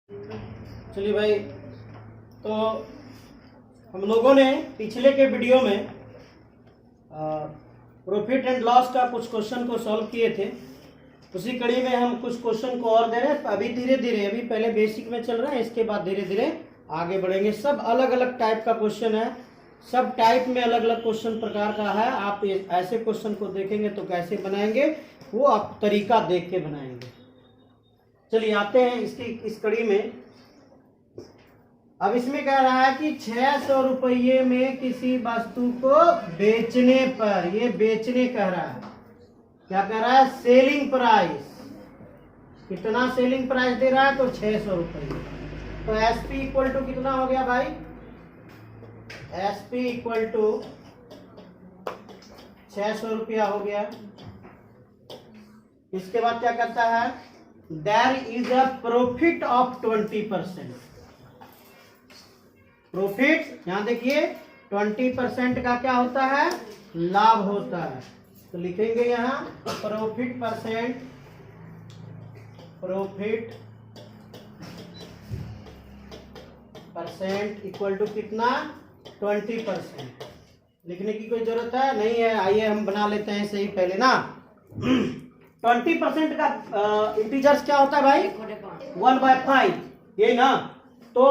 चलिए भाई, तो हम लोगों ने पिछले के वीडियो में प्रॉफिट एंड लॉस का कुछ क्वेश्चन को सॉल्व किए थे। उसी कड़ी में हम कुछ क्वेश्चन को और दे रहे हैं। अभी धीरे धीरे, अभी पहले बेसिक में चल रहा है, इसके बाद धीरे धीरे आगे बढ़ेंगे। सब अलग अलग टाइप का क्वेश्चन है, सब टाइप में अलग अलग क्वेश्चन प्रकार का है। आप ऐसे क्वेश्चन को देखेंगे तो कैसे बनाएंगे वो आप तरीका देख के बनाएंगे। चलिए आते हैं इसकी इस कड़ी में। अब इसमें कह रहा है कि 600 रुपये में किसी वस्तु को बेचने पर, ये बेचने कह रहा है, क्या कह रहा है, सेलिंग प्राइस। कितना सेलिंग प्राइस दे रहा है, तो 600 रुपये। तो एसपी इक्वल टू कितना हो गया भाई, एसपी इक्वल टू 600 रुपया हो गया। इसके बाद क्या कहता है, there is a profit of 20%। Profit, यहां देखिए 20% का क्या होता है, लाभ होता है। तो लिखेंगे यहां profit percent, profit percent equal to कितना, 20%। लिखने की कोई जरूरत है नहीं है, आइए हम बना लेते हैं सही पहले ना। 20% का इंटीजर्स क्या होता है भाई, 1/5, ये ना। तो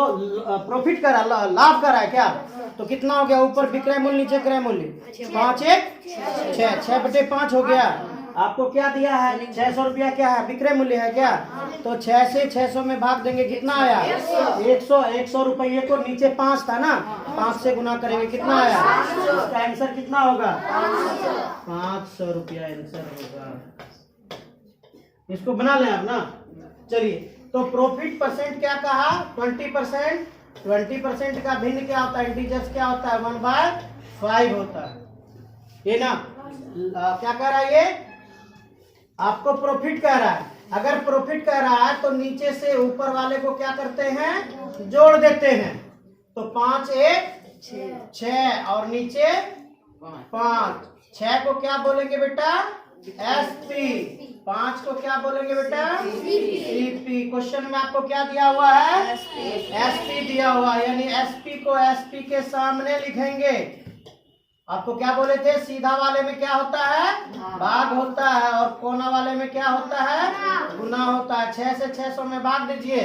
प्रॉफिट कर रहा, लाभ कर रहा है क्या, तो कितना हो गया, ऊपर विक्रय मूल्य नीचे क्रय मूल्य, 5 1 6, 6/5 हो गया। आपको क्या दिया है, 600 रुपया क्या है, विक्रय मूल्य है क्या, तो 6 से 600 में भाग देंगे, कितना आया 100। 100 रुपये को नीचे 5 था ना, 5 से गुना करेंगे, कितना आया, इसका आंसर कितना होगा, 500 रुपया आंसर होगा। इसको बना लें आप ना। चलिए, तो प्रॉफिट परसेंट क्या कहा, 20%। 20% का भिन्न क्या होता है, इंटीजर्स क्या होता है, 1/5 होता है, ये ना। क्या कह रहा है ये, आपको प्रॉफिट कह रहा है। अगर प्रॉफिट कह रहा है तो नीचे से ऊपर वाले को क्या करते हैं, जोड़ देते हैं। तो 5 1 6 और नीचे 5। 6 को क्या बोलेंगे बेटा, एसपी। 5 को क्या बोलेंगे बेटा, सीपी। क्वेश्चन में आपको क्या दिया हुआ है, एसपी दिया हुआ है, यानी एसपी को एसपी के सामने लिखेंगे। आपको क्या बोले थे, सीधा वाले में क्या होता है, भाग होता है, और कोना वाले में क्या होता है, गुना होता है। 6 से 600 में भाग दीजिए,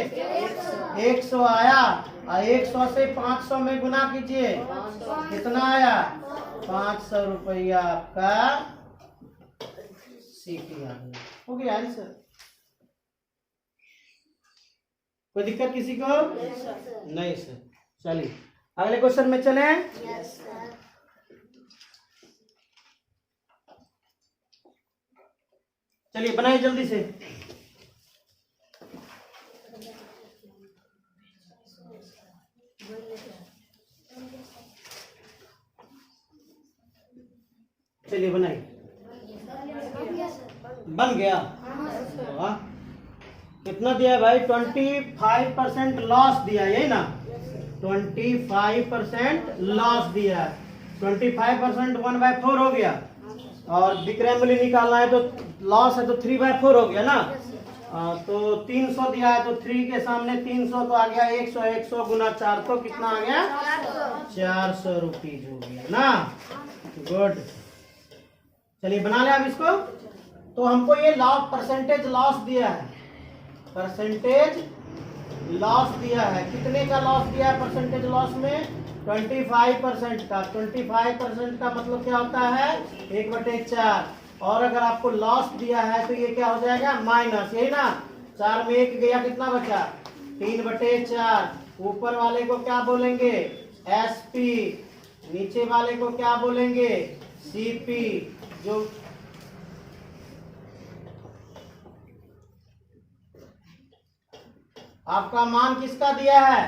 100 आया, और 100 से 500 में गुना कीजिए, कितना आया, 500 रुपया आपका सीपी आ गया। हो गया आंसर। कोई दिक्कत किसी को, नहीं सर। चलिए अगले क्वेश्चन में चले। चलिए बनाइए जल्दी से। चलिए बनाइए, बन गया। वाह, कितना दिया है भाई, 25% लॉस दिया, यही ना, 25% लॉस दिया है। 25% 1/4 हो गया, और विक्रय मूल्य निकालना है तो लॉस है तो 3/4 हो गया ना। तो 300 दिया है तो 3 के सामने 300 तो आ गया 100। 100 गुना 4 तो कितना आ गया, 400 रुपीज हो गया ना। गुड, चलिए बना लें अब इसको। तो हमको ये लॉस, परसेंटेज लॉस दिया है, परसेंटेज लॉस दिया है। कितने का लॉस दिया है परसेंटेज लॉस में, 25% का। 25% का मतलब क्या होता है, 1/4। और अगर आपको लॉस दिया है तो ये क्या हो जाएगा, माइनस, यही ना। 4 में 1 गया, कितना बचा, 3/4। ऊपर वाले को क्या बोलेंगे, एसपी। नीचे वाले को क्या बोलेंगे, सीपी। जो आपका मान किसका दिया है,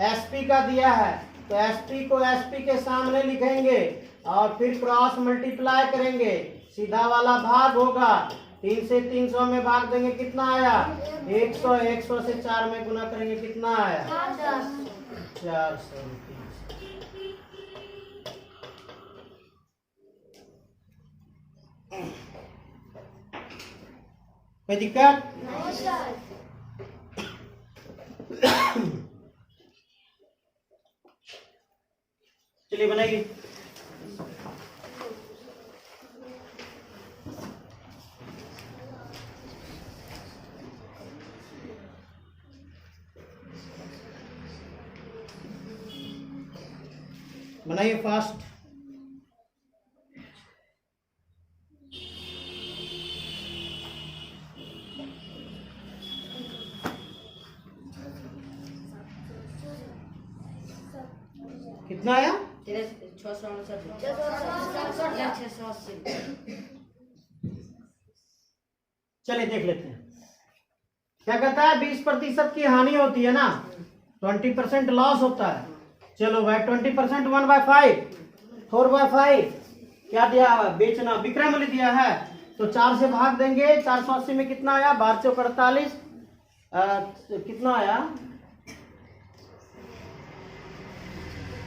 एसपी का दिया है, तो एसपी को एसपी के सामने लिखेंगे और फिर क्रॉस मल्टीप्लाई करेंगे, सीधा वाला भाग होगा। 3 से 300 में भाग देंगे, कितना आया, 100। 100 से 4 में गुना करेंगे, कितना आया, 400 रुपये। कोई दिक्कत, चलिए बनाइए। बनाइए फास्ट। कितना आया? 669। चलिए देख लेते हैं क्या कहता है। 20% की हानि होती है ना, 20% लॉस होता है। चलो भाई 20% 1/5, 4/5 क्या दिया हुआ? बेचना, विक्रय मूल्य दिया है तो 4 से भाग देंगे। 480 में कितना आया? 12 चौक 48, कितना आया?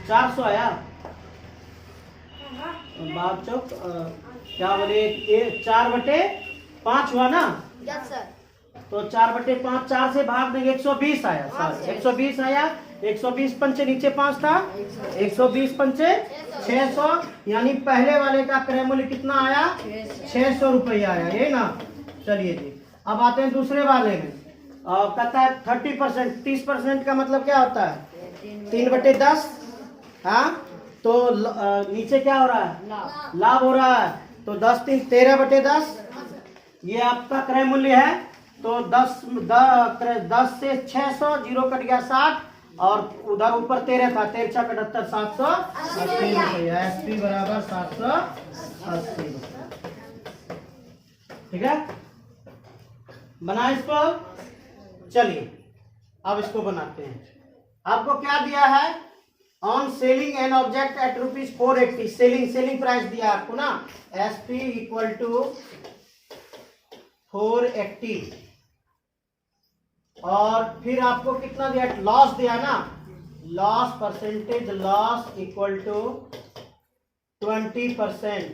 400 आया। 12 चौक क्या बोले, 4/5 हुआ ना? Yes sir. तो 4/5, 4 से भाग देंगे, 120 आया सर। 120 आया। 120 पंचे नीचे 5 था, 120 पंचे 600, यानी पहले वाले का क्रय मूल्य कितना आया? 600 रुपया आया, ये ना। चलिए जी, अब आते हैं दूसरे वाले में। कहता है 30%, 30% का मतलब क्या होता है? 3/10। हाँ, तो नीचे क्या हो रहा है? लाभ हो रहा है। तो 10 3 13/10 ये आपका क्रय मूल्य है। तो 10 से 600, 0 कट गया 60, और उधर ऊपर 13 था, 13 6 78, 780 रुपया। एसपी बराबर 780 रुपया। ठीक है, बना इसको। चलिए अब इसको बनाते हैं। आपको क्या दिया है? On selling an object at ₹480, selling price दिया आपको ना, एसपी इक्वल टू 480, और फिर आपको कितना दिया? लॉस दिया ना, loss percentage, loss equal to 20%।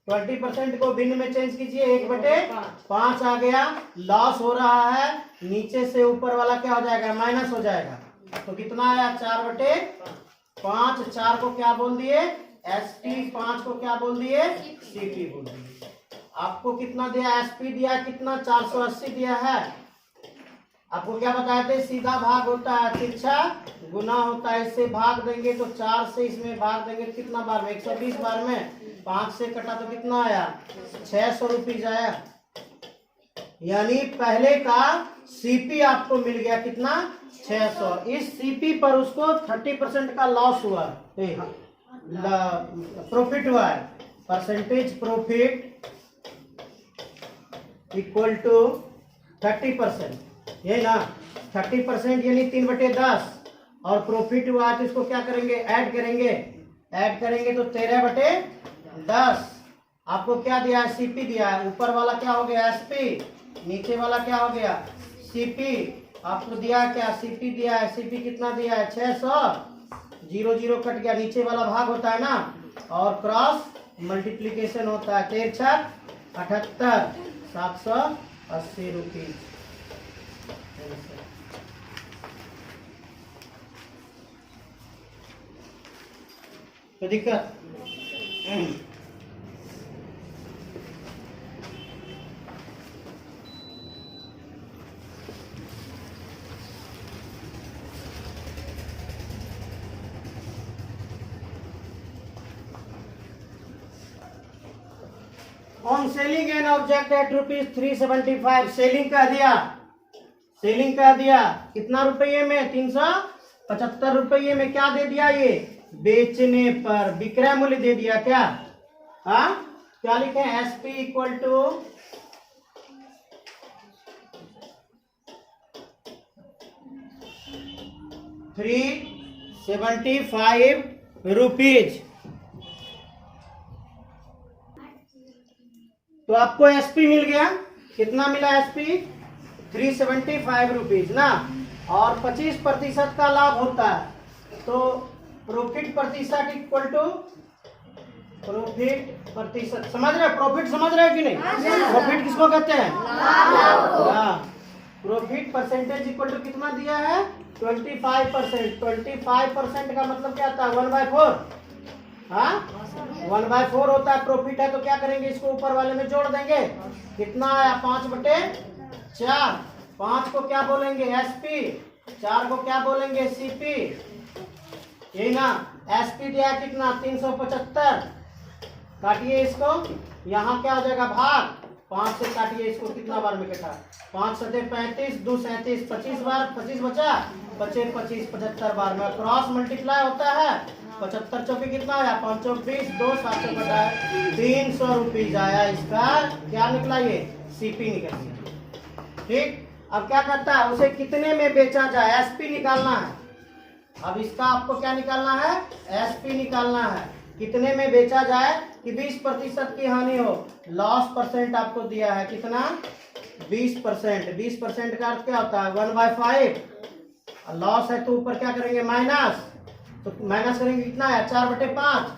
20% को भिन्न में चेंज कीजिए, 1/5 आ गया। लॉस हो रहा है, नीचे से ऊपर वाला क्या हो जाएगा? माइनस हो जाएगा। तो कितना आया? 4/5। 4 को क्या बोल दिए? एसपी, 5 को क्या बोल दिए? सीपी बोल दिए। आपको कितना दिया? एसपी दिया कितना? 480 दिया है। आपको क्या बताए थे? सीधा भाग होता है, तिरछा गुना होता है। इससे भाग देंगे तो 4 से इसमें भाग देंगे कितना बार में? 120 बार में। 5 से कटा तो कितना आया? 600 रुपीज आया। यानी पहले का सीपी आपको मिल गया कितना? 600। इस सीपी पर उसको 30% का लॉस हुआ, प्रॉफिट हुआ है। परसेंटेज प्रॉफिट इक्वल टू 30%, यही ना। 30% यानी 3/10, और प्रॉफिट हुआ है तो इसको क्या करेंगे? ऐड करेंगे तो 13/10। आपको क्या दिया है? सीपी दिया है। ऊपर वाला क्या हो गया? एसपी, नीचे वाला क्या हो गया? सीपी। आपको दिया क्या? सीपी दिया है। सीपी कितना दिया है? 600, 0 0 कट गया, नीचे वाला भाग होता है ना, और क्रॉस मल्टीप्लीकेशन होता है। 13 6 78, 780 रुपीज। तो दिक्कत on selling an object at ₹375, selling कह दिया कितना रुपये में? 375 रुपये में। क्या दे दिया? ये बेचने पर विक्रय मूल्य दे दिया क्या? हाँ, क्या लिखे? SP equal to 375 rupees. तो आपको एसपी मिल गया। कितना मिला एसपी? 375 रुपीज ना, और 25% का लाभ होता है। तो प्रॉफिट प्रतिशत इक्वल टू प्रॉफिट प्रतिशत, समझ रहे? प्रॉफिट समझ रहे कि नहीं? प्रॉफिट किसको कहते हैं? प्रॉफिट परसेंटेज इक्वल टू कितना दिया है? 25%। 25% का मतलब क्या आता है? 1/4। हाँ 1/4 होता है, प्रॉफिट है तो क्या करेंगे, इसको ऊपर वाले में जोड़ देंगे। कितना आया 5/4। 5 को क्या बोलेंगे एसपी, 4 को क्या बोलेंगे सीपी, यही ना। एसपी दिया है कितना 375, काटिए इसको, यहाँ क्या हो जाएगा भाग, 5 से काटिए इसको, कितना बार में कटा, 5 7 35, 2 37, 25 बार, 25 बचा, 25 25 75 बार में क्रॉस मल्टीप्लाई होता है। 75 चौकी कितना आया 5 चौक 20, 2 7 चौक बटा 300 रुपीज आया, इसका क्या निकला ये सीपी निकल गया। ठीक, अब क्या करता है, उसे कितने में बेचा जाए, एसपी निकालना है। अब इसका आपको क्या निकालना है, एसपी निकालना है, कितने में बेचा जाए कि 20% की हानि हो। लॉस परसेंट आपको दिया है कितना 20%। 20% का अर्थ क्या होता है 1/5। लॉस है तो ऊपर क्या करेंगे माइनस, तो माइनस करेंगे कितना है 4/5।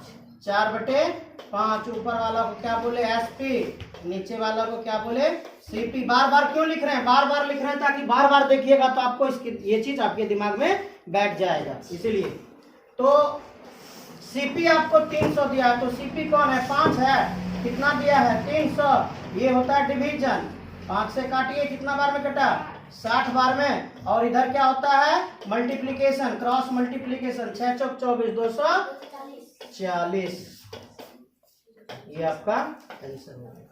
4/5 ऊपर वाला को क्या बोले एसपी, नीचे वाला को क्या बोले सीपी। बार बार क्यों लिख रहे हैं, बार बार लिख रहे हैं ताकि बार बार देखिएगा तो आपको इसकी ये चीज आपके दिमाग में बैठ जाएगा, इसीलिए। तो सीपी आपको 300 दिया है, तो सीपी कौन है 5 है, कितना दिया है 300, ये होता है डिवीजन। 5 से काटिए, कितना बार में कटा 60 बार में, और इधर क्या होता है मल्टीप्लीकेशन, क्रॉस मल्टीप्लीकेशन। 6 चौक 24, 240, ये आपका आंसर हो गया।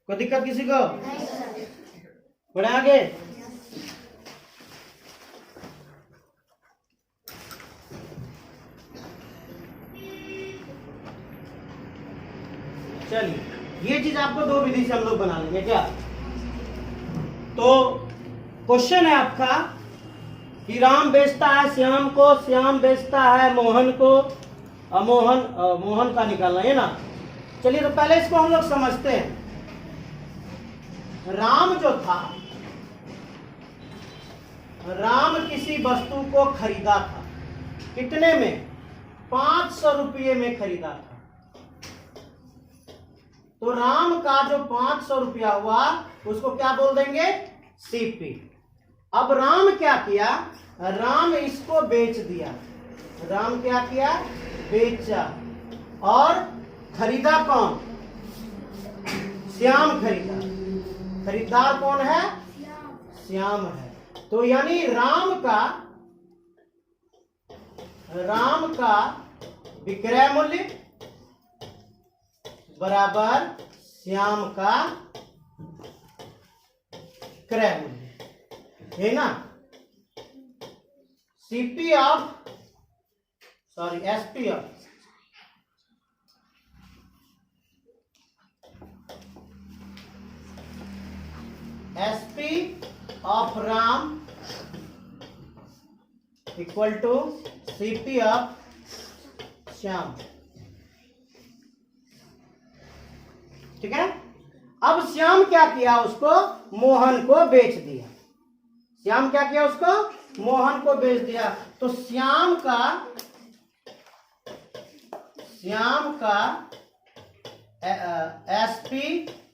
कोई दिक्कत किसी को, बढ़े आगे। चलिए, ये चीज आपको 2 विधि से हम लोग बना लेंगे क्या। तो क्वेश्चन है आपका कि राम बेचता है श्याम को, श्याम बेचता है मोहन को, मोहन का निकालना है ना। चलिए, तो पहले इसको हम लोग समझते हैं। राम जो था, राम किसी वस्तु को खरीदा था, कितने में 500 रुपये में खरीदा था। तो राम का जो 500 रुपया हुआ उसको क्या बोल देंगे सीपी। अब राम क्या किया, राम इसको बेच दिया। राम क्या किया, बेचा, और खरीदा कौन, श्याम खरीदा। खरीदार कौन है, श्याम है। तो यानी राम का विक्रय मूल्य बराबर श्याम का क्रय मूल्य, है ना। CP of SP of SP of Ram equal to CP of Shyam. ठीक है। अब श्याम क्या किया, उसको मोहन को बेच दिया। श्याम क्या किया, उसको मोहन को बेच दिया। तो श्याम का एसपी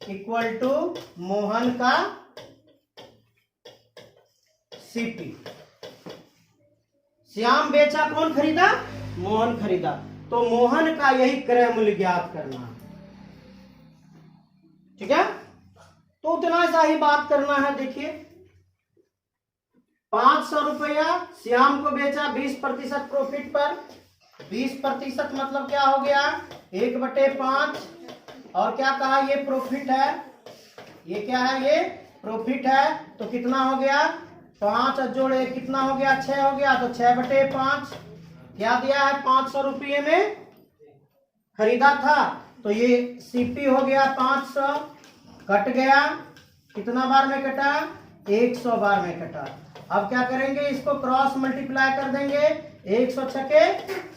इक्वल टू मोहन का सीपी। श्याम बेचा, कौन खरीदा, मोहन खरीदा। तो मोहन का यही क्रय मूल्य ज्ञात करना है। ठीक है। तो उतना सा ही बात करना है। देखिए 500 रुपया श्याम को बेचा 20% प्रॉफिट पर। 20% मतलब क्या हो गया 1/5, और क्या कहा ये प्रॉफिट है, ये क्या है, ये प्रॉफिट है। तो कितना हो गया 5 जोड़े कितना हो गया 6 हो गया। तो 6/5 क्या दिया है 500 रुपये में खरीदा था। तो ये सीपी हो गया 500, कट गया, कितना बार में कटा 100 बार में कटा। अब क्या करेंगे, इसको क्रॉस मल्टीप्लाई कर देंगे, 100 छके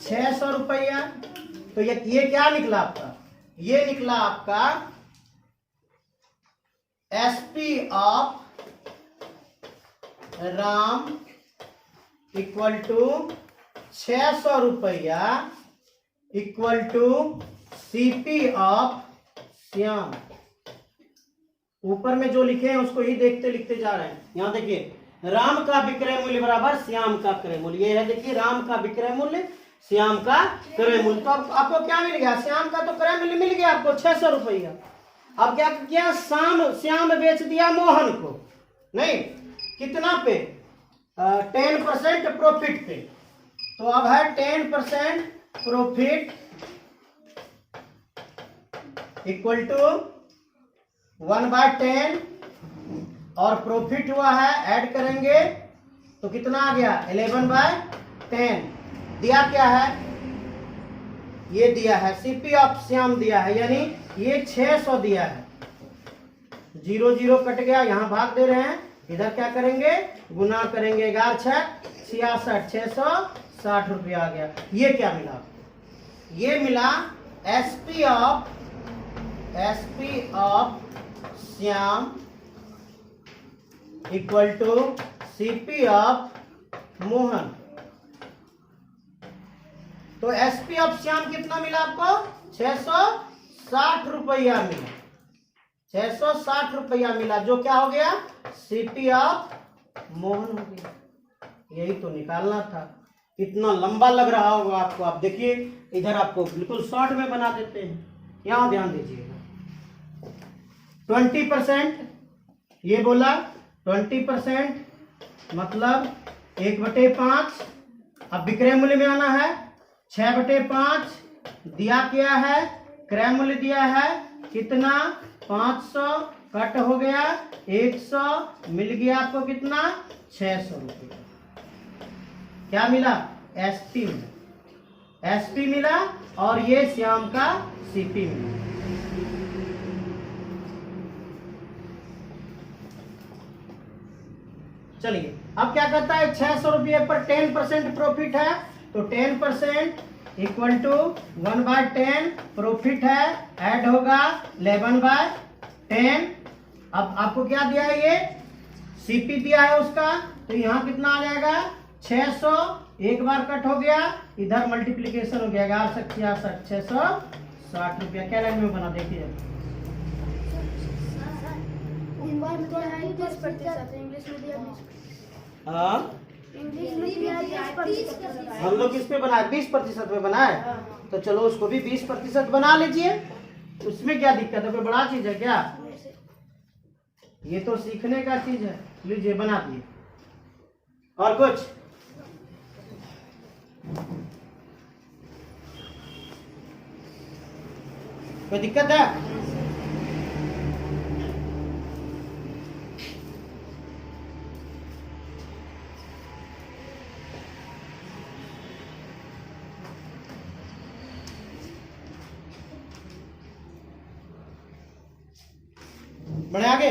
600 रुपया। तो ये क्या निकला आपका, ये निकला आपका SP of Ram equal to 600 रुपया equal to CP of Shyam. ऊपर में जो लिखे हैं उसको ही देखते लिखते जा रहे हैं। यहां देखिए राम का विक्रय मूल्य बराबर श्याम का क्रय मूल्य। ये है देखिए, राम का विक्रय मूल्य, श्याम का क्रय मूल्य। तो अब आपको क्या मिल गया? श्याम का तो क्रय मूल्य मिल गया आपको 600 रुपया। अब क्या किया? श्याम बेच दिया मोहन को, नहीं कितना पे? 10% प्रॉफिट पे। तो अब है 10% प्रॉफिट इक्वल टू 1/10, और प्रॉफिट हुआ है, ऐड करेंगे तो कितना आ गया? 11/10। दिया क्या है? ये दिया है सीपी ऑफ श्याम दिया है, यानी ये 600 दिया है। 0 0 कट गया, यहां भाग दे रहे हैं, इधर क्या करेंगे? गुना करेंगे। 11 6 66, 660 रुपया आ गया। ये क्या मिला? ये मिला SP of Shyam equal to CP of Mohan. तो एसपी ऑफ श्याम कितना मिला आपको? 660 रुपया मिला। 660 रुपया मिला, जो क्या हो गया? सीपी ऑफ मोहन हो गया। यही तो निकालना था। कितना लंबा लग रहा होगा आपको। आप देखिए, इधर आपको बिल्कुल शॉर्ट में बना देते हैं। यहां ध्यान दीजिएगा, 20% ये बोला 20% मतलब 1/5। अब विक्रय मूल्य में आना है, 6/5 दिया क्या है? क्रय मूल्य दिया है कितना? 500 कट हो गया 100, मिल गया आपको कितना? 600 रुपये। क्या मिला? एसपी मिला। एसपी मिला, और ये श्याम का सीपी मिला। चलिए, अब क्या करता है? 600 रुपये पर 10% प्रॉफिट है, तो 10% इक्वल टू 1/10 प्रॉफिट है, ऐड होगा 11/10। अब आपको क्या दिया है? ये सीपी दिया है उसका, तो यहाँ कितना आ जाएगा? 600, एक बार कट हो गया, इधर मल्टीप्लीकेशन हो गया, 11 660 रुपया। क्या लाइन में बना? देखिए, हाँ हम लोग किस पे बनाए? 20% में बनाए। तो चलो उसको भी 20% बना लीजिए, उसमें क्या दिक्कत है? कोई बड़ा चीज है क्या? ये तो सीखने का चीज है। लीजिए, बना दिए। और कुछ? कोई दिक्कत है? बढ़े आगे।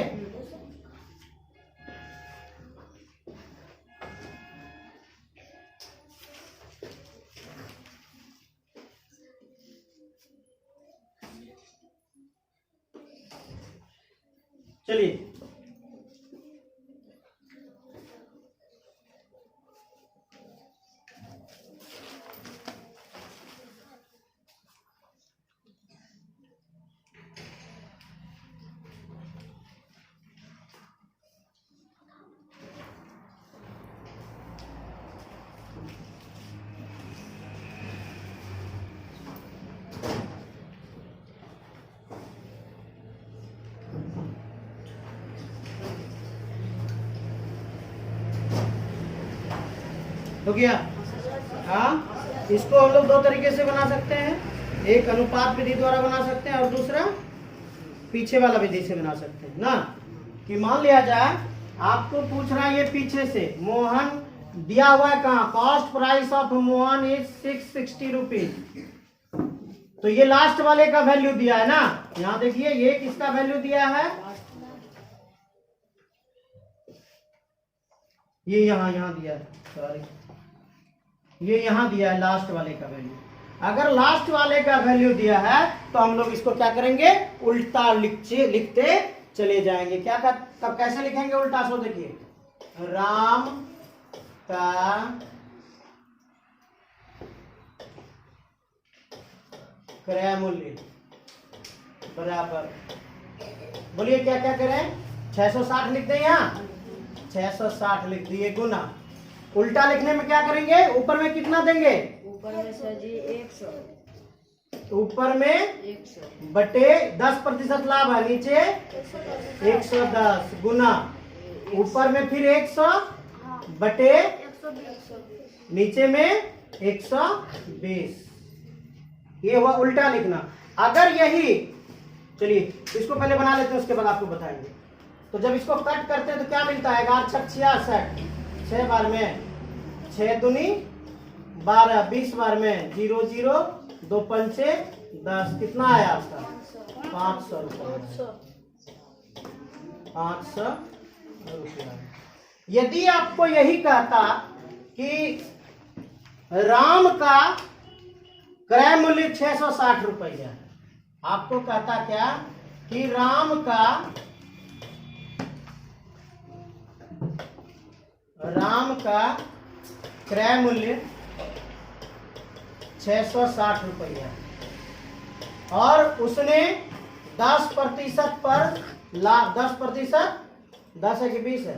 चलिए, हो गया? हाँ, इसको हम लोग दो तरीके से बना सकते हैं। एक अनुपात विधि द्वारा बना सकते हैं, और दूसरा पीछे वाला विधि से बना सकते हैं ना। कि मान लिया जाए आपको पूछ रहा है ये पीछे से, मोहन दिया हुआ है कहाँ? Cost price of Mohan is 660 rupees. तो ये लास्ट वाले का वैल्यू दिया है ना। यहाँ देखिए, ये किसका वैल्यू दिया है? ये यहाँ दिया है, सॉरी, ये यहाँ दिया है लास्ट वाले का वैल्यू। अगर लास्ट वाले का वैल्यू दिया है तो हम लोग इसको क्या करेंगे? उल्टा लिखते चले जाएंगे। क्या तब कैसे लिखेंगे उल्टा? सो देखिए, राम का क्रय मूल्य बराबर, बोलिए क्या क्या करें? 660 लिख दें यहाँ, 660 लिख दिए गुना। उल्टा लिखने में क्या करेंगे, ऊपर में कितना देंगे, ऊपर में सर जी 100, ऊपर में 100 बटे 10% लाभ है, नीचे 110 गुना, ऊपर में फिर 100 बटे नीचे में 120। ये हुआ उल्टा लिखना। अगर यही, चलिए इसको पहले बना लेते हैं, उसके बाद आपको बताएंगे। तो जब इसको कट करते हैं तो क्या मिलता है, 8 छक 66, 6 बार में 6 दूनी 12, 20 बार में 0 0, 2 पंचे 10, कितना आया आपका 500 रुपये, 500 रुपया। यदि आपको यही कहता कि राम का क्रय मूल्य 660 रुपया, आपको कहता क्या कि राम का क्रय मूल्य 660 रुपया और उसने 10% पर लाभ, 10%, 10 है कि 20 है,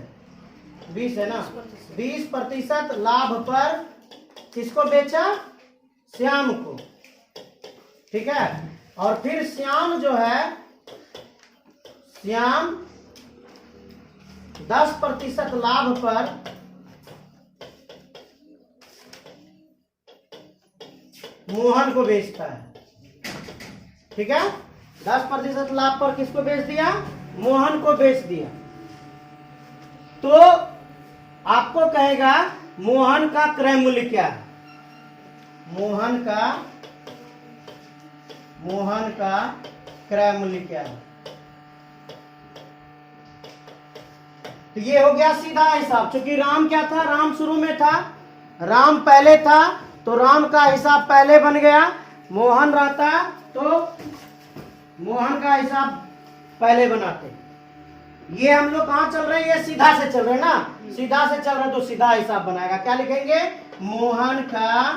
20 है ना, 20% लाभ पर किसको बेचा, श्याम को, ठीक है। और फिर श्याम जो है, श्याम 10% लाभ पर मोहन को बेचता है, ठीक है। 10% लाभ पर किसको बेच दिया, मोहन को बेच दिया। तो आपको कहेगा मोहन का क्रय मूल्य क्या है, मोहन का क्रय मूल्य क्या है। तो ये हो गया सीधा हिसाब, क्योंकि राम क्या था, राम शुरू में था, राम पहले था, तो राम का हिसाब पहले बन गया। मोहन रहता तो मोहन का हिसाब पहले बनाते। ये हम लोग कहाँ चल रहे हैं, ये सीधा से चल रहे हैं ना, सीधा से चल रहे हैं तो सीधा हिसाब बनाएगा। क्या लिखेंगे, मोहन का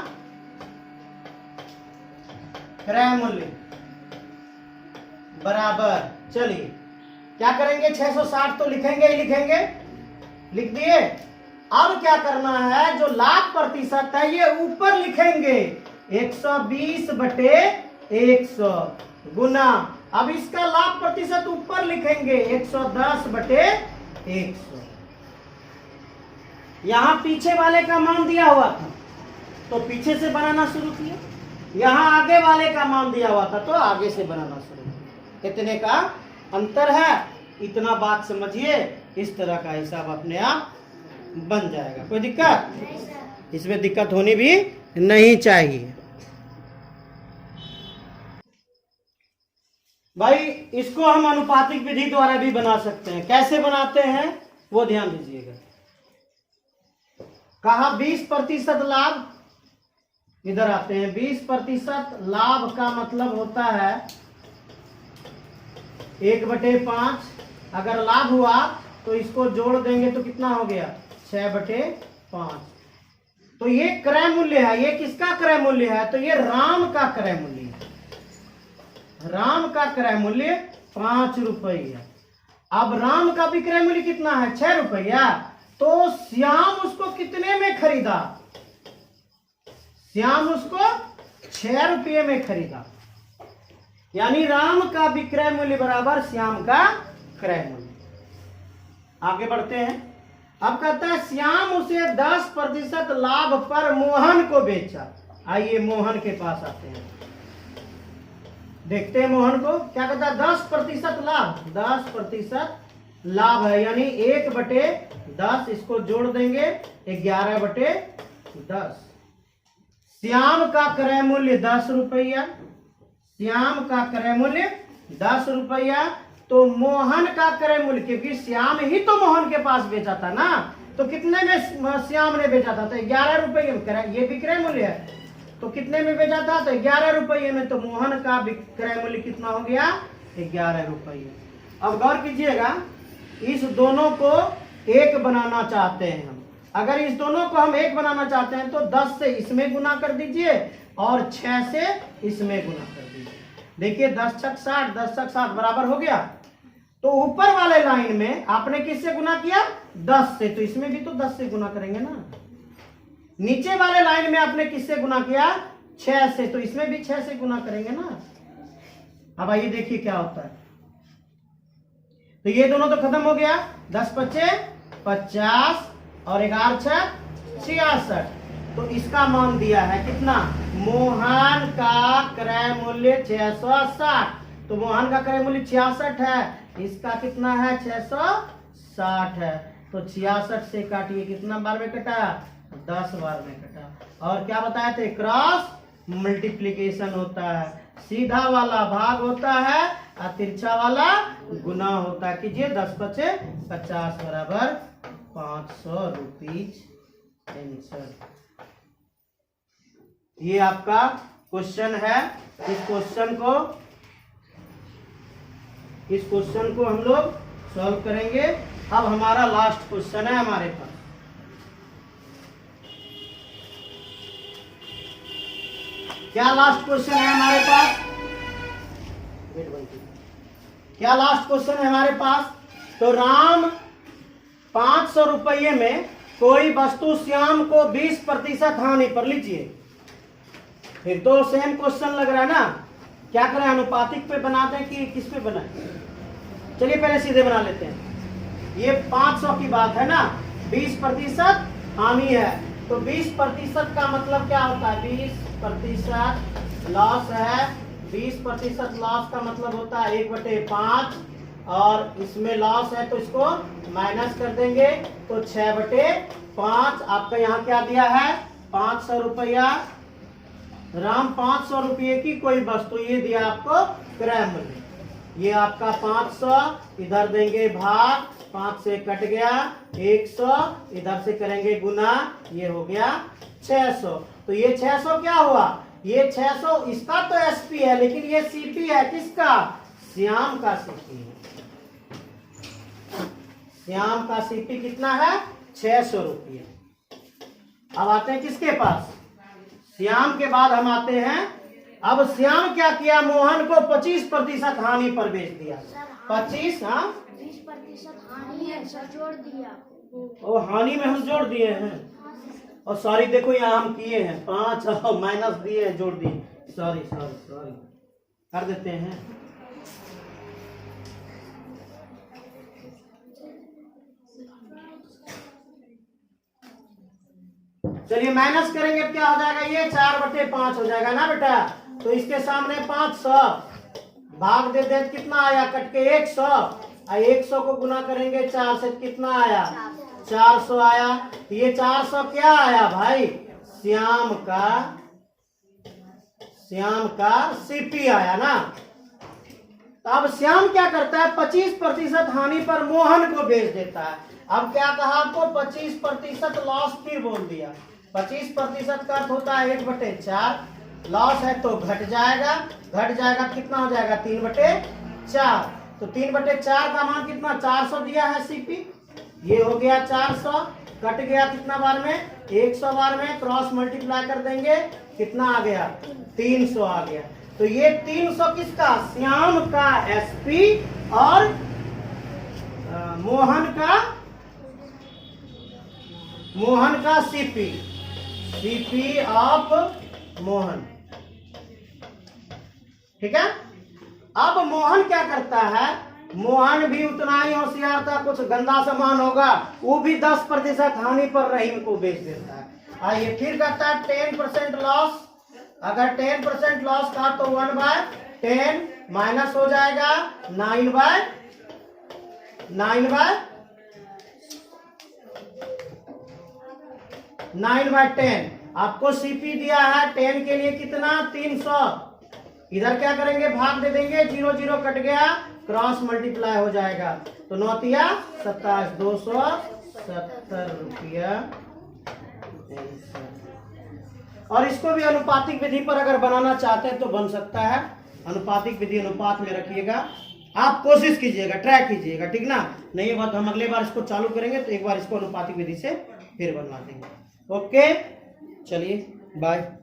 क्रय मूल्य बराबर, चलिए क्या करेंगे, 660 तो लिखेंगे ही लिखेंगे, लिख दिए। अब क्या करना है, जो लाभ प्रतिशत है ये ऊपर लिखेंगे, 120 बटे 100 गुना, अब इसका लाभ प्रतिशत ऊपर लिखेंगे 110 बटे 100। यहां पीछे वाले का मान दिया हुआ था तो पीछे से बनाना शुरू किया, यहां आगे वाले का मान दिया हुआ था तो आगे से बनाना शुरू किया। कितने का अंतर है, इतना बात समझिए, इस तरह का हिसाब अपने आप बन जाएगा। कोई दिक्कत, इसमें दिक्कत होनी भी नहीं चाहिए भाई। इसको हम अनुपातिक विधि द्वारा भी बना सकते हैं। कैसे बनाते हैं वो ध्यान दीजिएगा। कहा 20% लाभ, इधर आते हैं। 20% लाभ का मतलब होता है 1/5। अगर लाभ हुआ तो इसको जोड़ देंगे तो कितना हो गया, 6/5। तो ये क्रय मूल्य है। ये किसका क्रय मूल्य है, तो ये राम का क्रय मूल्य है। राम का क्रय मूल्य 5 रुपया। अब राम का विक्रय मूल्य कितना है, 6 रुपया। तो श्याम उसको कितने में खरीदा, श्याम उसको 6 रुपये में खरीदा। यानी राम का विक्रय मूल्य बराबर श्याम का क्रय मूल्य। आगे बढ़ते हैं। अब कहता है श्याम उसे 10% लाभ पर मोहन को बेचा। आइए मोहन के पास आते हैं, देखते हैं मोहन को क्या कहता है। 10% लाभ, 10% लाभ है, यानी 1/10, इसको जोड़ देंगे 11/10। श्याम का क्रय मूल्य 10 रुपया, श्याम का क्रय मूल्य 10 रुपया। तो मोहन का क्रय मूल्य, क्योंकि श्याम ही तो मोहन के पास बेचा था ना, तो कितने में श्याम ने बेचा था, तो 11 रुपये। ये विक्रय मूल्य है तो कितने में बेचा था, तो 11 रुपये में। तो मोहन का विक्रय मूल्य कितना हो गया, 11 रुपये। अब गौर कीजिएगा, इस दोनों को एक बनाना चाहते हैं हम। अगर इस दोनों को हम एक बनाना चाहते हैं तो 10 से इसमें गुना कर दीजिए और 6 से इसमें गुना कर दीजिए। देखिए 10 छक 60, 10 छक 60 बराबर हो गया। तो ऊपर वाले लाइन में आपने किससे गुना किया? 10 से, तो इसमें भी तो 10 से गुना करेंगे ना। नीचे वाले लाइन में आपने किससे गुना किया? 6 से, तो इसमें भी 6 से गुना करेंगे ना। अब आइए देखिए क्या होता है। तो ये दोनों तो खत्म हो गया, 10 पच्चे 50 और 11 छः 66। तो इसका मान दिया है कितना? मोहन का क्रय मूल्य 660। तो मोहन का क्रय मूल्य 66 है, इसका कितना है? 660 है। तो 66 से काटिए, कितना बार में कटा? 10 बार में कटा। और क्या बताए थे? क्रॉस मल्टीप्लीकेशन होता है, सीधा वाला भाग होता है और तिरछा वाला गुना होता है। कीजिए 10 पचे 50 बराबर 500 रुपीज आंसर। ये आपका क्वेश्चन है। इस क्वेश्चन को हम लोग सॉल्व करेंगे। अब हमारा लास्ट क्वेश्चन है हमारे पास। क्या लास्ट क्वेश्चन है हमारे पास? क्या लास्ट क्वेश्चन है हमारे पास? तो राम 500 रुपये में कोई वस्तु श्याम को 20% हानि पर, लीजिए। फिर तो सेम क्वेश्चन लग रहा है ना। क्या करें, अनुपातिक पे बनाते हैं कि किस पे बनाए? चलिए पहले सीधे बना लेते हैं। ये 500 की बात है ना, 20% हानि है, तो 20% का मतलब क्या होता है? 20% लॉस है। 20% लॉस का मतलब होता है 1/5, और इसमें लॉस है तो इसको माइनस कर देंगे, तो 6/5। आपका यहाँ क्या दिया है? 500 रुपया। राम 500 रुपये की कोई वस्तु, ये दिया आपको क्रय मूल्य। ये आपका 500, इधर देंगे भाग, 5 से कट गया 100, इधर से करेंगे गुना, ये हो गया 600। तो ये 600 क्या हुआ? ये 600 इसका तो एसपी है, लेकिन ये सीपी है। किसका? श्याम का सीपी है। श्याम का सीपी कितना है? 600 रुपये। अब आते हैं किसके पास? श्याम के बाद हम आते हैं। अब श्याम क्या किया? मोहन को 25% हानि पर बेच दिया। 25, हाँ 20% हानि है सर, जोड़ दिया। ओ हानि में हम जोड़ दिए हैं। और सॉरी देखो यहाँ हम किए हैं 5 और माइनस दिए हैं, जोड़ दिए। सॉरी कर देते हैं। चलिए माइनस करेंगे क्या हो जाएगा? ये 4/5 हो जाएगा ना बेटा। तो इसके सामने 500 भाग दे दे, कितना आया? कट के 100, और 100 को गुना करेंगे 4 से, कितना आया? 400 आया। ये 400 क्या आया भाई? श्याम का सीपी आया ना। तो अब श्याम क्या करता है? 25% हानि पर मोहन को बेच देता है। अब क्या कहा आपको? 25% लॉस, फिर बोल दिया। 25% का अर्थ होता है 1/4। लॉस है तो घट जाएगा, कितना हो जाएगा? 3/4। तो 3/4 का मान कितना? 400 दिया है सीपी। ये हो गया 400, कट गया कितना बार में? 100 बार में। क्रॉस मल्टीप्लाई कर देंगे, कितना आ गया? 300 आ गया। तो ये 300 किसका? श्याम का एसपी और मोहन का सीपी ऑफ मोहन। ठीक है। अब मोहन क्या करता है? मोहन भी उतना ही होशियार था, कुछ गंदा सामान होगा वो भी 10% हानि पर रहीम को बेच देता है। आइए फिर करता है 10% लॉस। अगर 10% लॉस का तो 1/10 माइनस हो जाएगा 9/10। आपको सीपी दिया है 10 के लिए कितना? 300। इधर क्या करेंगे? भाग दे देंगे, 0 0 कट गया, क्रॉस मल्टीप्लाई हो जाएगा। तो 9 तिया 27, 270 रुपया। और इसको भी अनुपातिक विधि पर अगर बनाना चाहते हैं तो बन सकता है। अनुपातिक विधि अनुपात में रखिएगा, आप कोशिश कीजिएगा, ट्राई कीजिएगा, ठीक ना। नहीं बात हम अगले बार इसको चालू करेंगे तो एक बार इसको अनुपातिक विधि से फिर बनवा देंगे। ओके, चलिए बाय।